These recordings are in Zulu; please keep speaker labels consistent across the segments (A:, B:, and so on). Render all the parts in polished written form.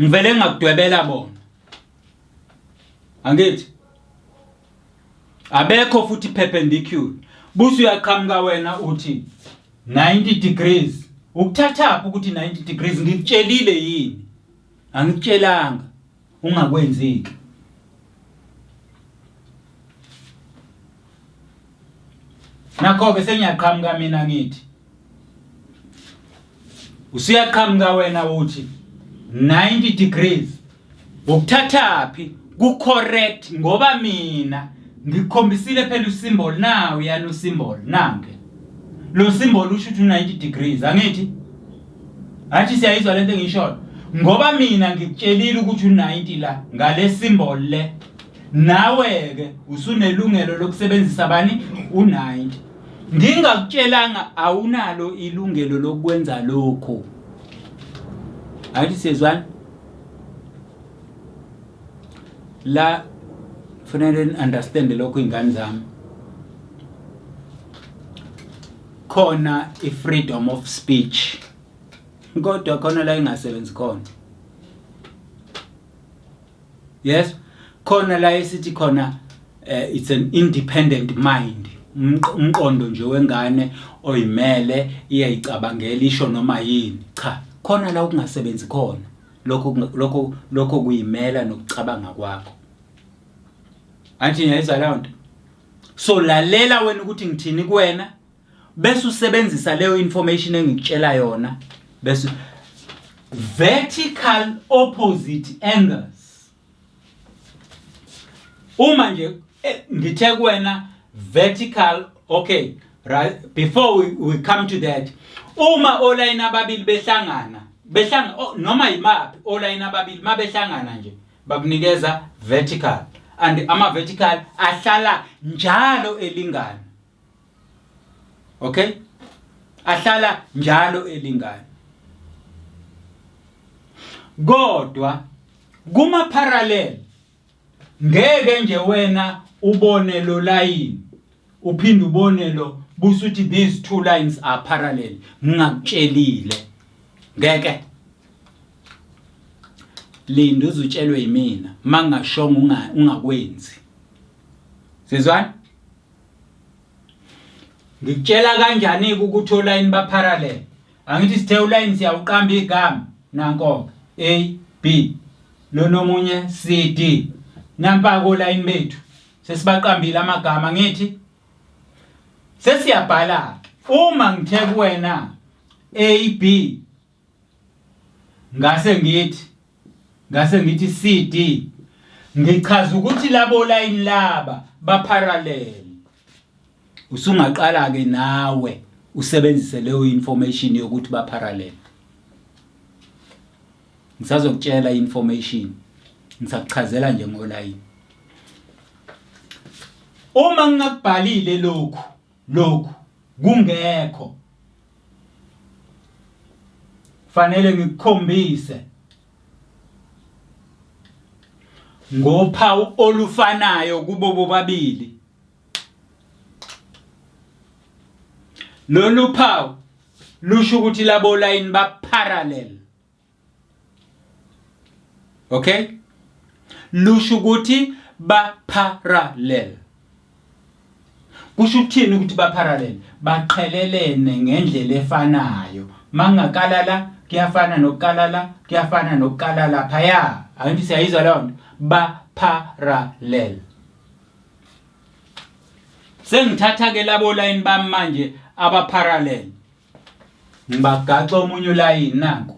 A: ngivele ngakudwebela bona angithi abekho futhi perpendicular busu uyaqhamuka wena uthi 90 degrees ukuthatha ukuthi 90 degrees ngikutshelile yini angikutshelanga ungakwenziki nakho ke sengiyaqhamuka mina ngithi usuyaqhamuka wena uthi 90 degrees ukuthathaphi ku correct ngoba mina ngikhombisile phela usymbol nawo yana usymbol nange lo symbol usho ukuthi 90 degrees angithi athi siyayizwa lento engisho ngoba mina ngikutshelile ukuthi u90 la ngale symbol le nawe ke usunelungelo lokusebenzisa bani u90 ngingakutshelanga awunalo ilungelo lokwenza lokho athi sezwana la fanele understand lokho ingane zami khona freedom of speech kodwa khona la ingasebenzi khona yes khona la esithi khona it's an independent mind umqondo nje wengane oyimele iyayicabangela isho noma yini cha khona la ukungasebenzi khona lokho kuyimela nokucabanga kwakho anti nyayizwa lonto so lalela wena ukuthi ngithini kuwena bese usebenzisa leyo information engikutshela yona bese vertical opposite angles uma nje ngithe kuwena vertical okay right before we come to that uma oline ababili behlangana noma imaphi oline ababili mabehlangana nje bakunikeza vertical and ama vertical ahlala njalo elingana okay ahlala njalo elingana kodwa kuma parallel ngeke nje wena ubone lo line uphinde ubone lo busuthi these two lines are parallel ngingakutshelile ngeke linda uzutshelwe yimina mangashonga ungakwenzi sizwana ngikutshela kanjani ukuthi oline ba parallel angithi sithe uline siyawuqamba igama nanko A B lo nomunye C D nampa ko line bethu sesibaqambile amagama ngithi sesiyabhala uma ngithe kuwena A B ngase ngithi C D ngichaza ukuthi labo line laba ba parallel usungaqala ke nawe usebenzise leyo information yokuthi ba parallel ngisazokutshela information ngisakuchazela nje ngoline uma ngingakubhalile lokhu kungekho fanele ngikukhombise ngophawu olufanayo kubo bobabili lolu phawu lusho ukuthi labo line ba parallel okay lusho ukuthi ba parallel kusho ukuthini ukuthi ba parallel baqhelelene ngendlela efanayo mangakalala kuyafana nokukalala kuyafana nokukalala phaya angithi siyayizwa lonto ba parallel sengithatha ke labo line bami manje aba parallel ngibagaxa omunye line nanku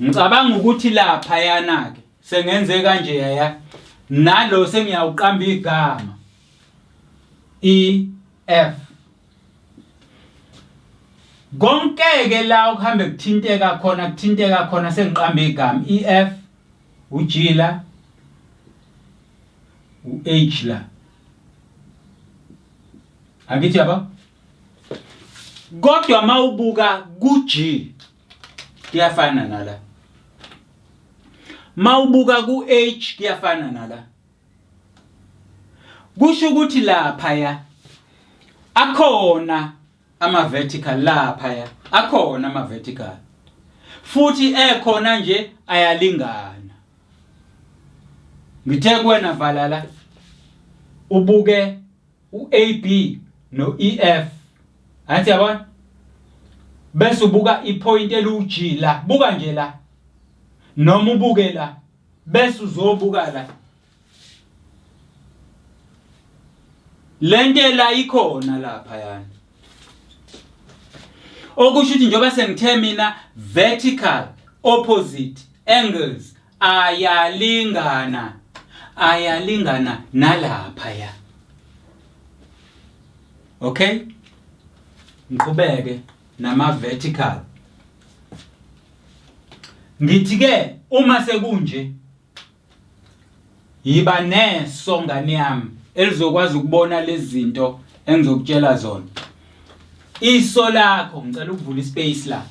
A: ngicabanga ukuthi lapha yana ke sengenze kanje yaya nalo sengiyawuqamba igama E F konke ke la ukuhambe kuthinteka khona sengiqamba igama E F u G la u H la angithi yaba kodwa mawubuka ku G kuyafana nala mawubuka ku H kuyafana nala kusho ukuthi lapha ya akhona ama vertical lapha ya akhona ama vertical futhi ekhona nje ayalingana. Ngithe kuwena vala la ubuke uAB noEF. Athi yabona? Bese ubuka ipoint eluG la, buka nje la. Noma ubuke la, bese uzobuka la. Lento la ikhona lapha yana. Okusho ukuthi njoba sengithe mina vertical opposite angles ayalingana nalapha ya. Okay? Ngiqhubeke nama vertical. Ngithi ke uma sekunje yiba neso ngane yami elizokwazi ukubona lezi zinto engizokutshela zona. Iso lakho ngicela ukuvula ispace la.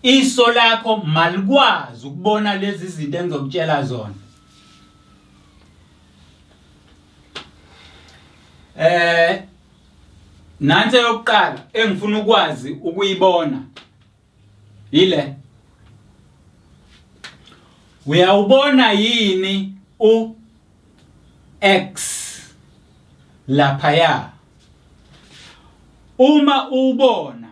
A: Iso lakho malikwazi ukubona lezi zinto engizokutshela zona. Nansi yokuqala engifuna ukwazi ukuyibona ile. Uyawubona yini u-X lapha ya? Uma ubona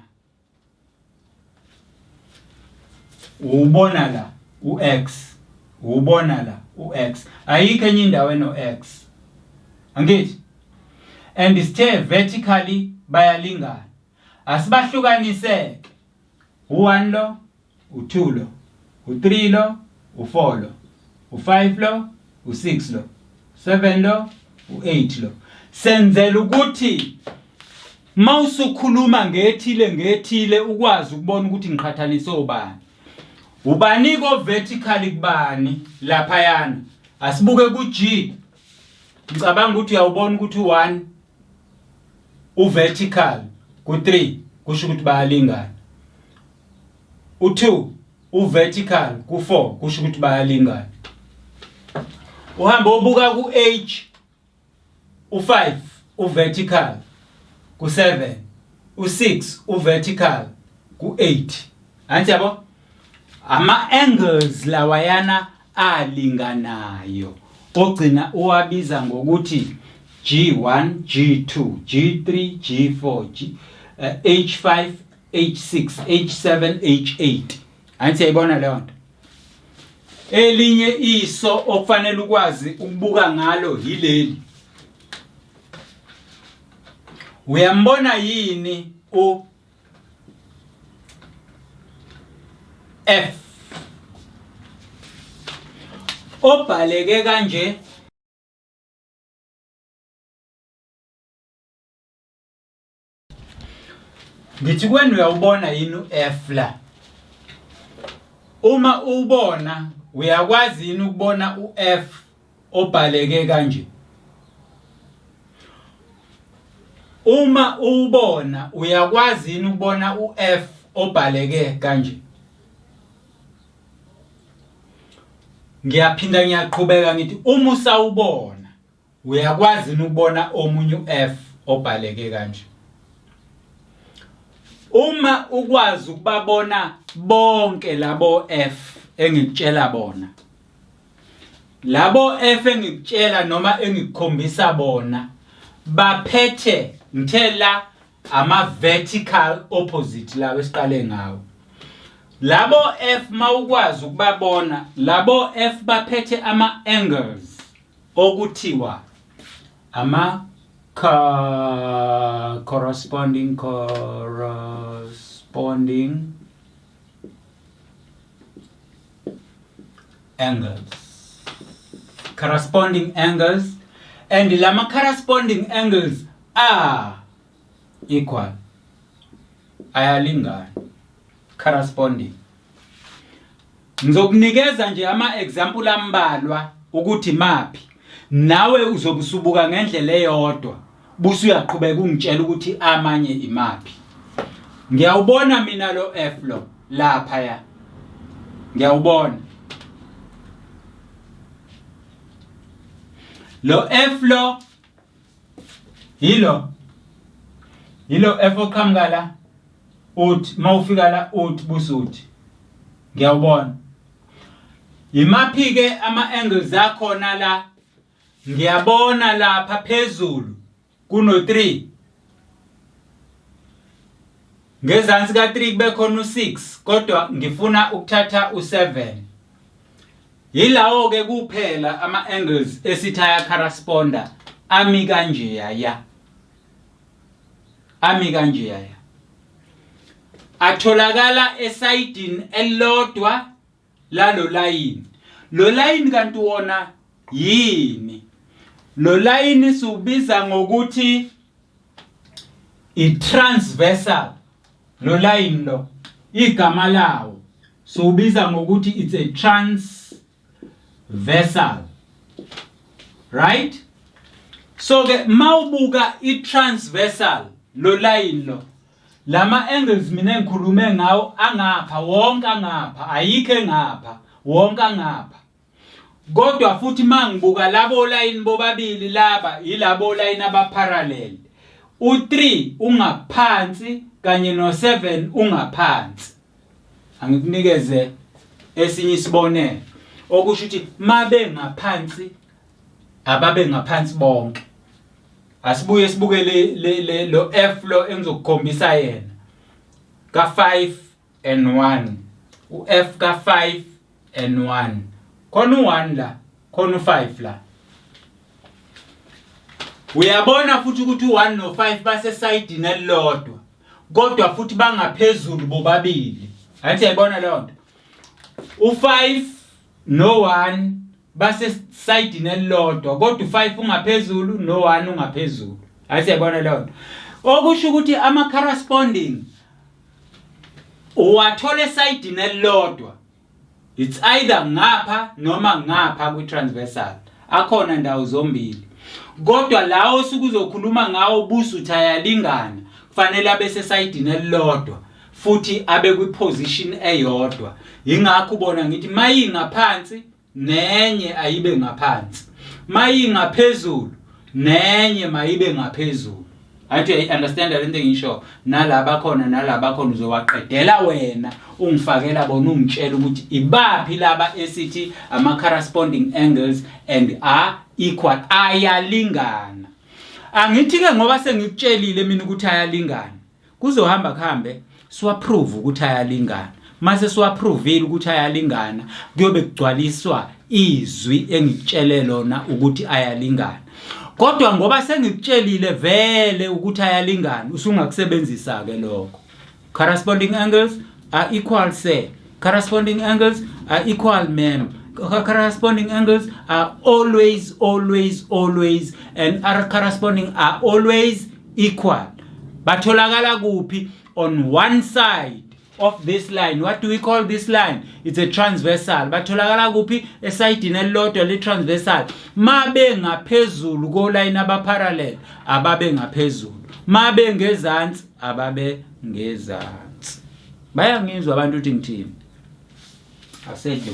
A: la u-X, ubona la u-X, ayikho enye indawo eno-X. Angithi? And sithe vertically bayalingana. Asibahlukanise u1 lo, u2 lo, u3 lo, u4 lo, u5 lo, u6 lo, 7 lo, u8 lo. Senzela ukuthi mawusukhuluma ngethile ukwazi ukubona ukuthi ngiqhathanise ubani. Ubani ko vertically kubani lapha yana. Asibuke kuG. Ngicabanga ukuthi uyawubona ukuthi u1 uvertical ku3 kusho ukuthi bayalingana. U2 uvertical ku4 kusho ukuthi bayalingana. Uhamba ubuka kuH u5 uvertical ku7 u6 uvertical ku8. Anti yabo? Ama angles lawayana alinganayo. Ogcina uwabiza ngokuthi G1, G2, G3, G4, H5, H6, H7, H8. Anti yayibona leyo nto. Elinye iso okufanele ukwazi ukubuka ngalo yileli. Uyambona yini F obhaleke kanje? Ngithi kwenu uyawubona yini uF la? Uma ubona uyakwazi yini ukubona uF obhaleke kanje? Uma ubona uyakwazi yini ukubona uF obhaleke kanje? Ngiyaphinda ngiyaqhubeka ngithi uma usawubona uyakwazi yini ukubona omunye uF obhaleke kanje? Uma ukwazi ukubabona bonke labo F engikutshela bona, labo F engikutshela noma engikukhombisa bona baphethe ngithela ama vertical opposite lawo esiqale ngawo. Labo F mawukwazi ukubabona, labo F baphethe ama angles okuthiwa ama corresponding angles, and lama corresponding angles are equal, ayalingana, corresponding. Ngizokunikeza nje ama example ambalwa ukuthi mapi nawe uzobusubuka ngendlela eyodwa busu uyaqhubeka ungitshela ukuthi amanye imapi. Ngiyawubona mina lo F lo lapha ya, ngiyawubona lo F lo yilo F oqhamuka la, uthi mawufika la uthi busuthi ngiyawubona imaphi ke ama angles akhona la ngiyabona lapha phezulu kuno 3 ngezansi ka 3 kube khona u6 kodwa ngifuna ukuthatha u7 yilawo ke kuphela ama angles esithi aya corresponda ami kanje ya atholakala esayidini elilodwa lalo line lo line kanti wona yini lo line siubiza ngokuthi i-transversal lo line lo igama lawo siubiza ngokuthi it's a transversal right so ke mawubuka i-transversal lo line lo lama angles mina engikhulume ngawo angapha wonke angapha ayikho ngapha wonke angapha kodwa futhi mangibuka labo line bobabili laba yilabo line abaparallel u3 ungaphansi kanye no7 ungaphansi angikunikeze esinye isibonelo okusho ukuthi mabe ngaphansi ababe ngaphansi bonke asibuye sibuke lo F lo engizokukhombisa yena ka 5 and 1 u F ka 5 and 1 khona u1 la khona u5 la uyabona futhi ukuthi u1 no5 base side nelodwa kodwa futhi bangaphezulu bobabili athi yayibona le nto u5 no1 base side nelodwa kodwa u5 ungaphezulu no1 ungaphezulu athi yayibona le nto okusho ukuthi ama corresponding uwathole side nelodwa it's either ngapha noma ngapha kwi transversal akhona ndawo zombili kodwa lawo sikuzokhuluma ngawo busu thayalingana kufanele abe sesayidini elilodwa futhi abe kwi position eyodwa ingakho ubona ngithi mayingaphansi nenye ayibe ngaphansi mayingaphezulu nenye mayibe ngaphezulu athi understand lento ngisho nalaba khona uzowaqedela wena ungifakela bona ungitshela ukuthi ibaphi laba esithi ama corresponding angles and are equal ayalingana angithi ke ngoba sengikutshelile mina ukuthi ayalingana kuzohamba kuhambe siwaprove ukuthi ayalingana mase siwaprovile ukuthi ayalingana kuyobe kugcwaliswa izwi engikutshele lona ukuthi ayalingana kodwa ngoba sengikutshelile vele ukuthi ayalingana usungakusebenzisa ke lokho corresponding angles are equal say corresponding angles are equal mem corresponding angles are always and are corresponding are always equal batholakala kuphi on one side of this line. What do we call this line? It's a transversal. Batholakala kuphi esayidini elilodwa le transversal mabe ngaphezulu ko line aba parallel ababe ngaphezulu mabe ngezansi ababe ngezansi bayangizwa abantu ukuthi ngithini asedlo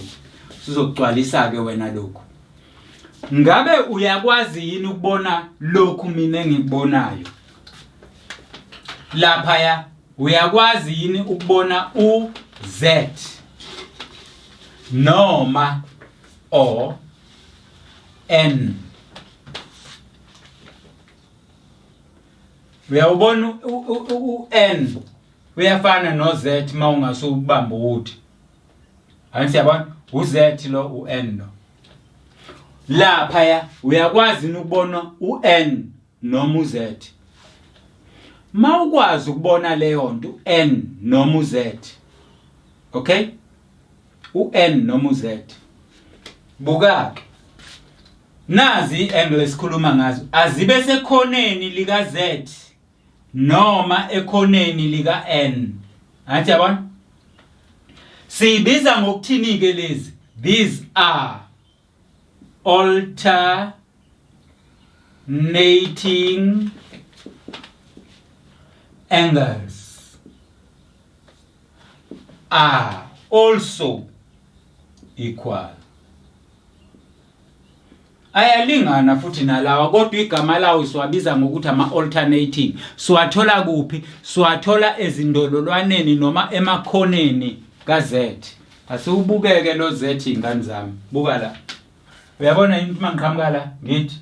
A: sizokugcwalisa ke wena lokho ngabe uyakwazi yini ukubona lokhu mina engikubonayo lapha ya uyakwazi yini ukubona uZ noma o n uyabona u-n uyafana no-z mawungasubamba ukuthi angithi yabona uZ lo u-n lo lapha ya uyakwazi ukubona u-n noma uZ mawukwazi ukubona leyo nto n noma uZ okay u-n noma uZ buka nazi angle esikhuluma ngazo azibe sekhoneni lika Z noma ekhoneni lika n athi yabona sibiza ngokuthini ke lezi these are alternating angles are also equal ayalingana futhi nalawa kodwa igama lawo siwabiza ngokuthi ama-alternating. Siwathola kuphi? Siwathola ezindololwaneni noma emakhoneni ka-Z. Asiwubukeke lo Z ingane zami. Buka la. Uyabona yini uma ngiqhamuka la? Ngithi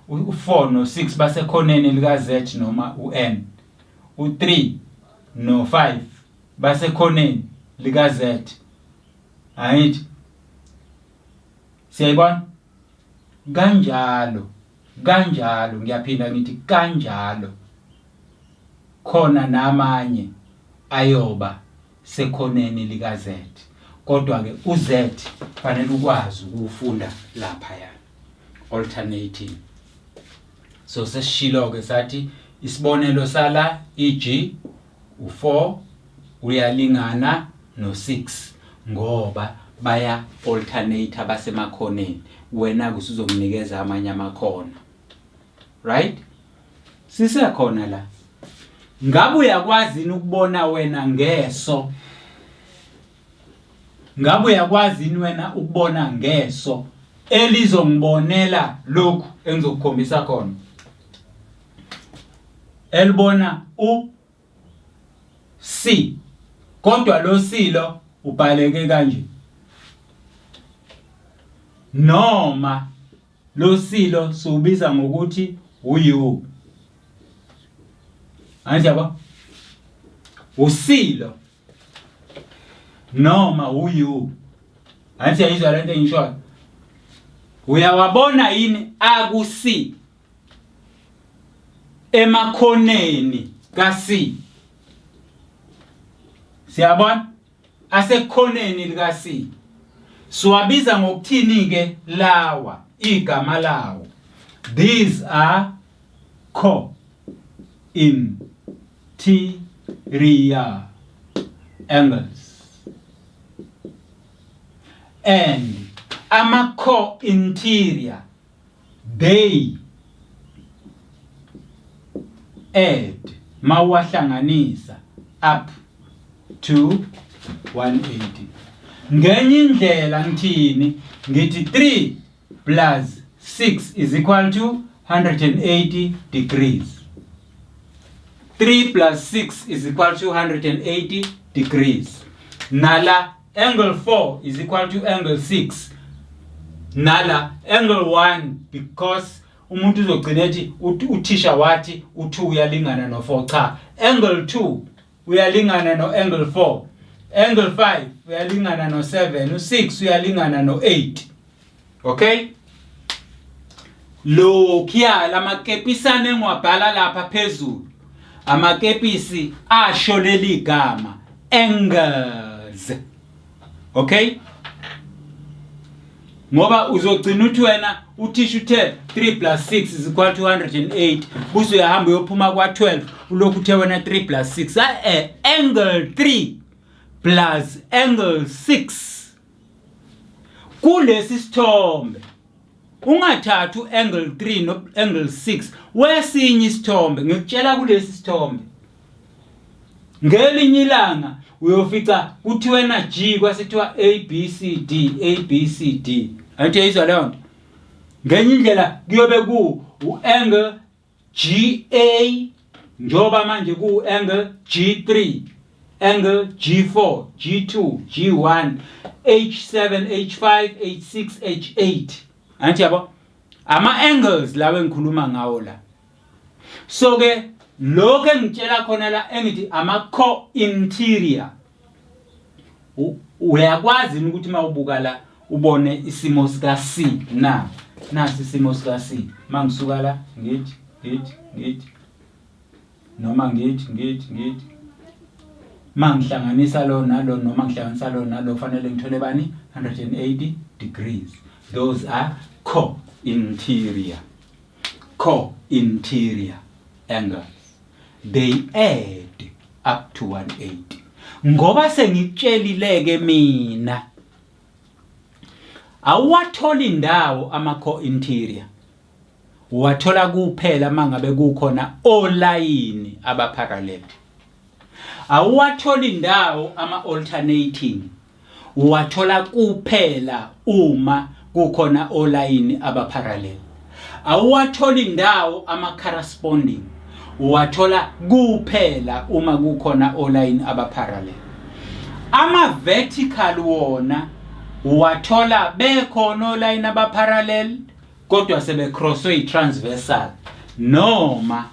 A: u4 no6 basekhoneni lika Z noma uN. U3 no5 basekhoneni lika Z. Ayithi. Siyayibona? Kanjalo ngiyaphinda ngithi kanjalo. Khona namanye ayoba sekhoneni lika Z. Kodwa ke uZ fanele ukwazi ukufunda lapha ya. Alternating. So sesishilo ke sathi isibonelo sala e.g. u4 uyalingana no6 ngoba baya alternate basemakhoneni. Wena kusuzonginikeza amanye amakhono. Right? Sisekhona la. Ngabe uyakwazi ukubona wena ngeso? Ngabe uyakwazi wena ukubona ngeso elizongibonela lokhu engizokukhombisa khona? Elibona u C. Kodwa lo C lo ubhaleke kanje. Noma lo C lo siubiza ngokuthi u. Anjaba? U-C lo noma u. Anti yayizwa lento engishoyo. Uyawabona yini aku-C emakhoneni ka-C? Siyabona? Asekhoneni lika-C. Siwabiza ngokuthini ke lawa? Igama lawo. These are co-interior angles. And ama-co-interior, they add mawahlanganisa up to 180. Ngenye indlela ngithini? Ngithi 3 plus 6 is equal to 180 degrees. 3 plus 6 is equal to 180 degrees. Nala angle 4 is equal to angle 6. Nala angle 1 because umuntu uzogcina ethi uthisha wathi u2 uyalingana no4. Cha, angle 2 uyalingana no angle 4. Angle 5 uyalingana no7. U6 uyalingana no8. Okay? Lokhiya lamakepisane engiwabhala lapha phezulu. Amakepisi asho leli gama angles. Okay? Ngoba uzogcina uthi wena uthisha uthe 3 plus 6 is equal to 108 buso uyahamba uyophuma kwa12 ulokhu uthe wena 3 plus 6 angle 3 plus angle 6 kulesi sithombe. Ungathathu angle 3 no angle 6 wesinye isithombe. Ngikutshela kulesi sithombe ngelinye ilanga uyofica uthi wena G kwasethiwa ABCD. Anti yizwa leyo nto. Ngenye indlela kuyobe ku angle GA njoba manje ku angle G3, angle G4, G2, G1, H7, H5, H6, H8. Anti yabo ama angles lawe ngikhuluma ngawo la. So ke lokho engitshela khona la engithi ama co-interior. Uyakwazi ukuthi mawubuka la ubone isimo sika C na nasi isimo sika C. Mangisuka la ngithi noma ngithi mangihlanganisa lo nalo noma ngihlanganisa lo nalo fanele ngithole bani 180 degrees. Those are co-interior angles. They add up to 180. Ngoba sengitshelileke mina awuwatholi indawo ama co-interior. Uwathola kuphela mangabe kukhona olayini abaparallel. Awuwatholi indawo ama alternating. Uwathola kuphela uma kukhona olayini abaparallel. Awuwathola indawo ama-corresponding, uwathola kuphela uma kukhona olayini abaparallel. Ama-vertical wona uwathola bekhona olayini abaparallel kodwa sebecrosswe i-transversal noma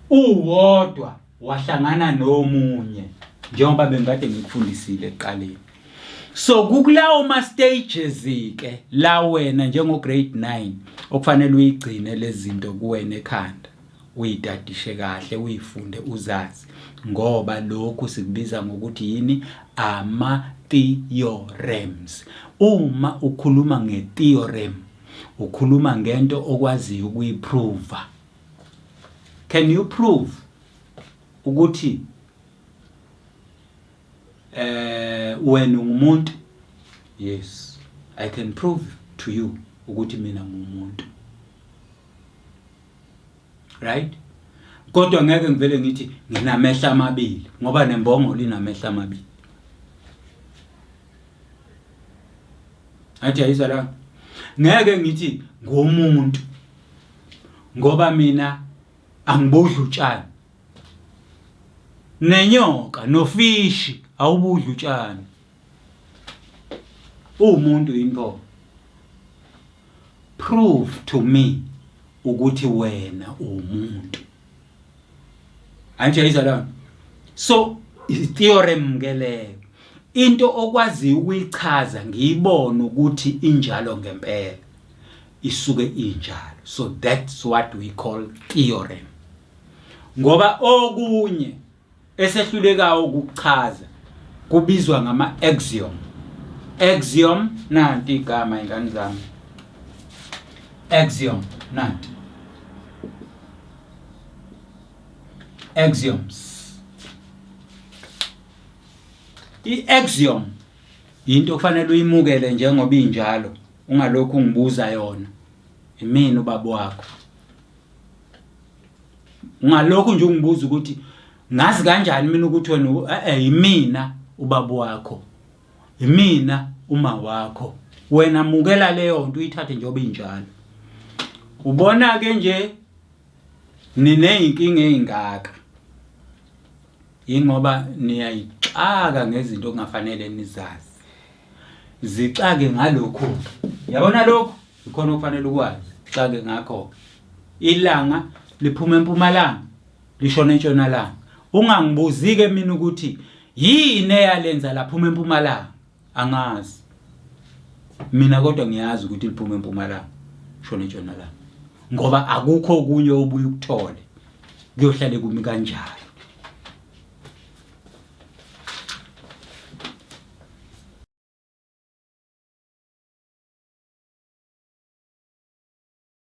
A: uwodwa wahlangana nomunye njengoba bengade ngikufundisile ekuqaleni. So kulawo ma stages ke la wena njengo grade 9 okufanele uyigcine lezi zinto kuwena ekhanda, uyidadishe kahle, uyifunde uzazi, ngoba lokhu sikubiza ngokuthi yini ama theorems. Uma ukhuluma ngetheorem ukhuluma ngento okwaziyo ukuyiprove. Can you prove ukuthi wena ungumuntu? Yes, I can prove to you ukuthi mina ngumuntu. Right? Kodwa ngeke ngivele ngithi nginamehla amabili ngoba nembongo linamehla amabili. Athi ayizwa la. Ngeke ngithi ngomuntu ngoba mina angibudla utshani. Nenyoka nofishi awubudla utshani. Umuntu into. Prove to me ukuthi wena umuntu. Athi ayizwa la. So theorem ngeleyo into okwazi ukuyichaza ngiyibona ukuthi injalo ngempela isuke injalo. So that's what we call theorem. Ngoba okunye esehlulekayo ukuchaza kubizwa ngama axiom. Axiom nanti igama ingane zami. Axiom nanti. Axioms. I-axiom into kufanele uyimukele njengoba injalo, ungalokhu ungibuza yona. Imini ubaba wakho. Ungalokhu nje ungibuza ukuthi ngazi kanjani mina ukuthi wena yimina ubaba wakho. Yimina uma wakho. Wena mukela leyo nto uyithathe njengoba injalo. Ubona ke nje nineyinkinga ezingaka. Ingoba niyayixaka ngezinto ongafanele nizazi. Zixake ngalokho. Yabona lokho ikhona okufanele ukwazi. Xake ngakho. Ilanga liphuma empumalanga lishona entshonalanga. Ungangibuzi ke mina ukuthi yini eyalenza laphuma empumalanga. Angazi. Mina kodwa ngiyazi ukuthi liphuma empumalanga shona entshonalanga. Ngoba akukho okunye obuye ukuthole. Kuyohlale kumi kanjalo.